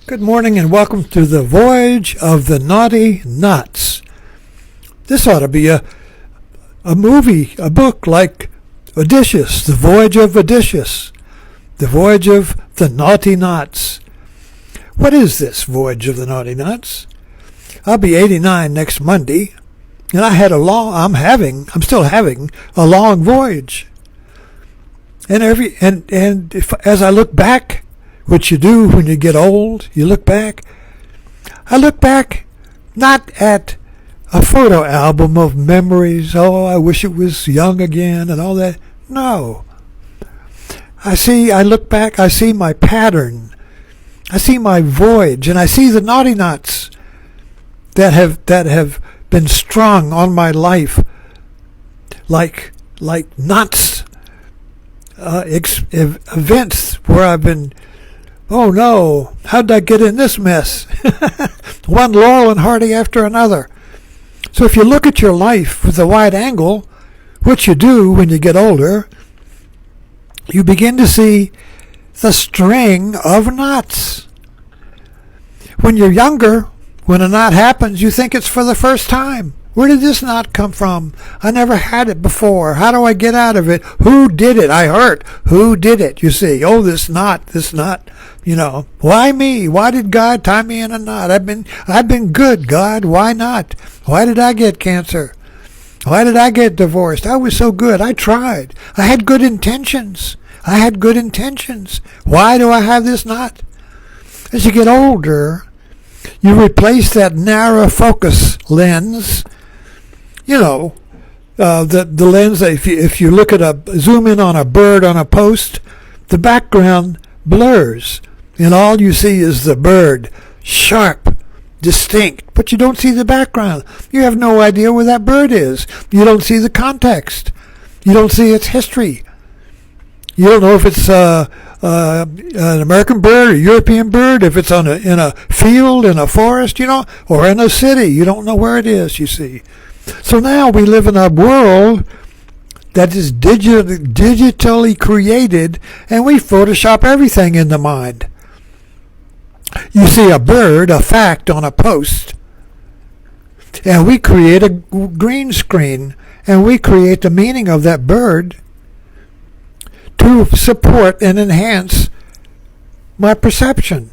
Good morning and welcome to the Voyage of the Naughty Knots. This ought to be a movie, a book like Odysseus, The Voyage of Odysseus, The Voyage of the Naughty Knots. What is this Voyage of the Naughty Knots? I'll be 89 next Monday, and I'm still having a long voyage. And as I look back, which you do when you get old, you look back. I look back not at a photo album of memories, I wish it was young again and all that. No. I look back, I see my pattern. I see my voyage, and I see the naughty knots that have been strung on my life like knots, events where I've been, oh no, how'd I get in this mess? One Laurel and Hardy after another. So if you look at your life with a wide angle, which you do when you get older, you begin to see the string of knots. When you're younger, when a knot happens, you think it's for the first time. Where did this knot come from? I never had it before. How do I get out of it? Who did it? I hurt. Who did it? You see, this knot. Why me? Why did God tie me in a knot? I've been good, God. Why not? Why did I get cancer? Why did I get divorced? I was so good. I tried. I had good intentions. Why do I have this knot? As you get older, you replace that narrow focus lens. The lens, if you look at zoom in on a bird on a post, the background blurs, and all you see is the bird, sharp, distinct, but you don't see the background. You have no idea where that bird is. You don't see the context. You don't see its history. You don't know if it's an American bird or European bird, if it's in a field, in a forest, or in a city. You don't know where it is, you see. So now we live in a world that is digitally created, and we Photoshop everything in the mind. You see a bird, a fact on a post, and we create a green screen, and we create the meaning of that bird to support and enhance my perception.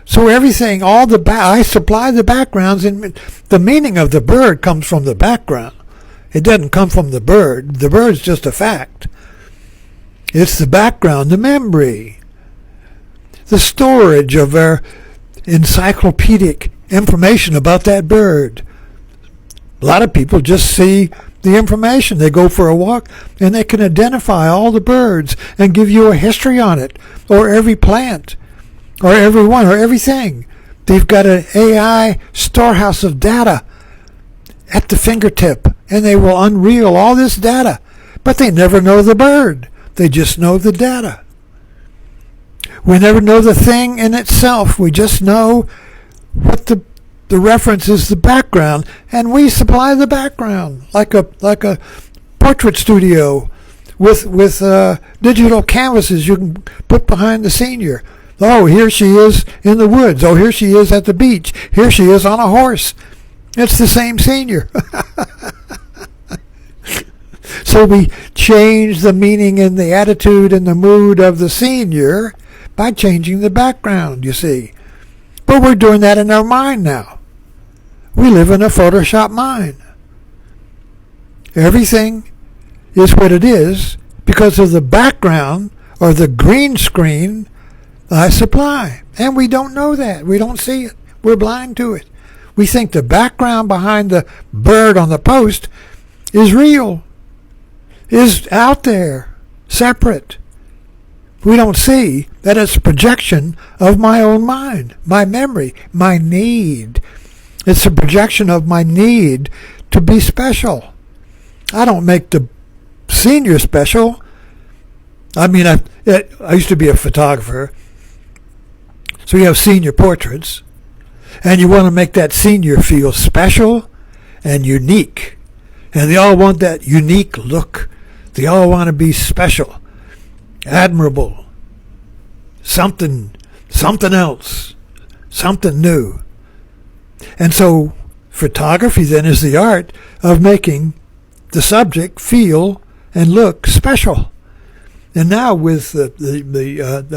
So everything, I supply the backgrounds, and the meaning of the bird comes from the background. It doesn't come from the bird. The bird's just a fact. It's the background, the memory, the storage of our encyclopedic information about that bird. A lot of people just see the information. They go for a walk and they can identify all the birds and give you a history on it, or every plant, or everyone, or everything. They've got an AI storehouse of data at the fingertip, and they will unreel all this data, but they never know the bird. They just know the data. We never know the thing in itself. We just know what the reference is, the background, and we supply the background like a portrait studio with digital canvases you can put behind the senior. Oh, here she is in the woods. Oh, here she is at the beach. Here she is on a horse. It's the same senior. So we change the meaning and the attitude and the mood of the senior by changing the background, you see. But we're doing that in our mind now. We live in a Photoshop mind. Everything is what it is because of the background or the green screen I supply. And we don't know that. We don't see it. We're blind to it. We think the background behind the bird on the post is real, is out there, separate. We don't see that it's a projection of my own mind, my memory, my need. It's a projection of my need to be special. I don't make the senior special. I used to be a photographer. So you have senior portraits, and you want to make that senior feel special and unique. And they all want that unique look. They all want to be special, admirable, something else. something new. And so photography then is the art of making the subject feel and look special. And now with the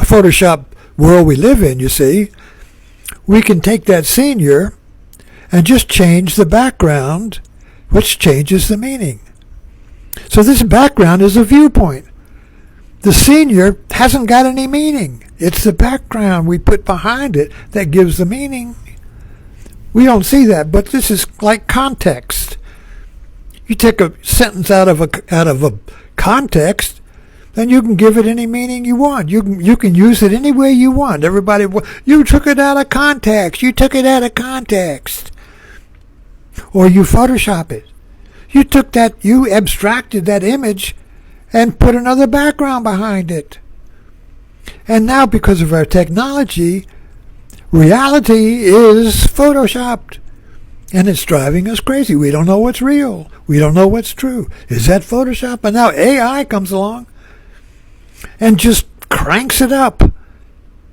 Photoshop world we live in, you see, we can take that senior and just change the background, which changes the meaning. So this background is a viewpoint. The senior hasn't got any meaning. It's the background we put behind it that gives the meaning. We don't see that, but this is like context. You take a sentence out of a context, then you can give it any meaning you want. You can use it any way you want. Everybody, you took it out of context. You took it out of context. Or you Photoshop it. You abstracted that image and put another background behind it. And now, because of our technology, reality is Photoshopped. And it's driving us crazy. We don't know what's real. We don't know what's true. Is that Photoshop? And now AI comes along and just cranks it up.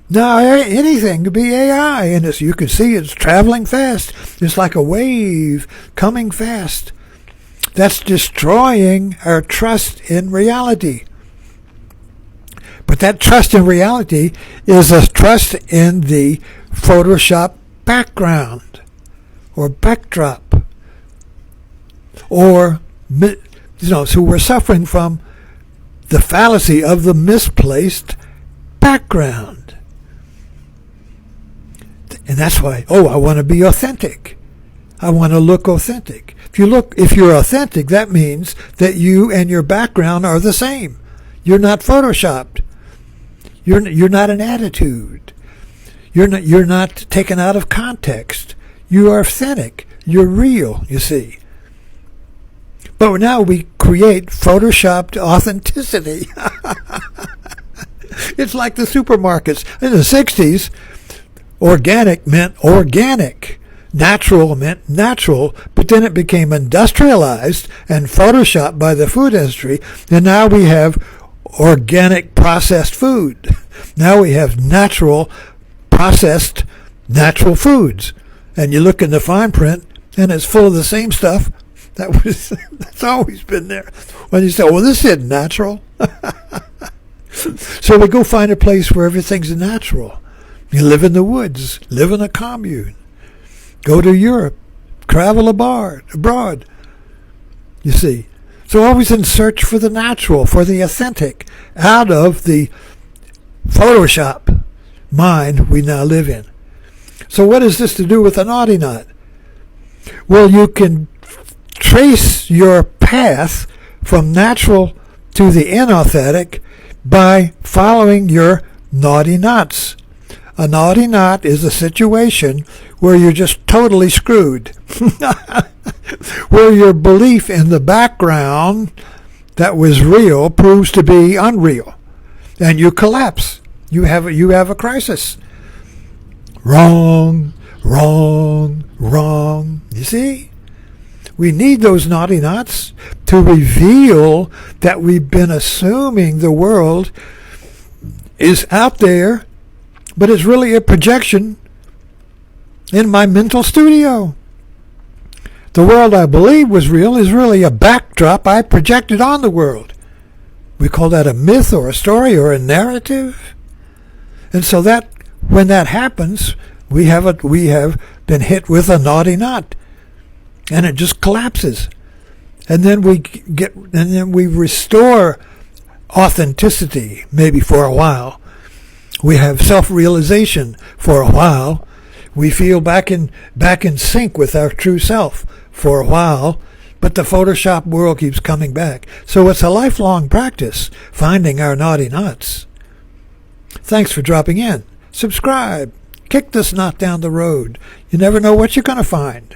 Now anything could be AI. And you can see it's traveling fast. It's like a wave coming fast. That's destroying our trust in reality. But that trust in reality is a trust in the Photoshop background or backdrop. Or, so we're suffering from the fallacy of the misplaced background. And that's why, I want to be authentic. I want to look authentic. If you're authentic, that means that you and your background are the same. You're not Photoshopped. You're not an attitude. You're not taken out of context. You are authentic. You're real, you see. But now we create Photoshopped authenticity. It's like the supermarkets. In the 60s, organic meant organic. Natural meant natural, but then it became industrialized and photoshopped by the food industry, and now we have organic processed food. Now we have natural processed natural foods. And you look in the fine print, and it's full of the same stuff that's always been there. When you say, this isn't natural. So we go find a place where everything's natural. You live in the woods, live in a commune. Go to Europe, travel abroad, you see. So always in search for the natural, for the authentic, out of the Photoshop mind we now live in. So what is this to do with the naughty knot? Well, you can trace your path from natural to the inauthentic by following your naughty knots. A naughty knot is a situation where you're just totally screwed. Where your belief in the background that was real proves to be unreal. And you collapse. You have a crisis. Wrong. You see? We need those naughty knots to reveal that we've been assuming the world is out there, but it's really a projection in my mental studio. The world I believe was real is really a backdrop I projected on the world. We call that a myth or a story or a narrative. And so that when that happens, we have been hit with a naughty knot, and it just collapses. And then we restore authenticity, maybe for a while. We have self-realization for a while. We feel back in sync with our true self for a while, but the Photoshop world keeps coming back. So it's a lifelong practice, finding our naughty knots. Thanks for dropping in. Subscribe. Kick this knot down the road. You never know what you're going to find.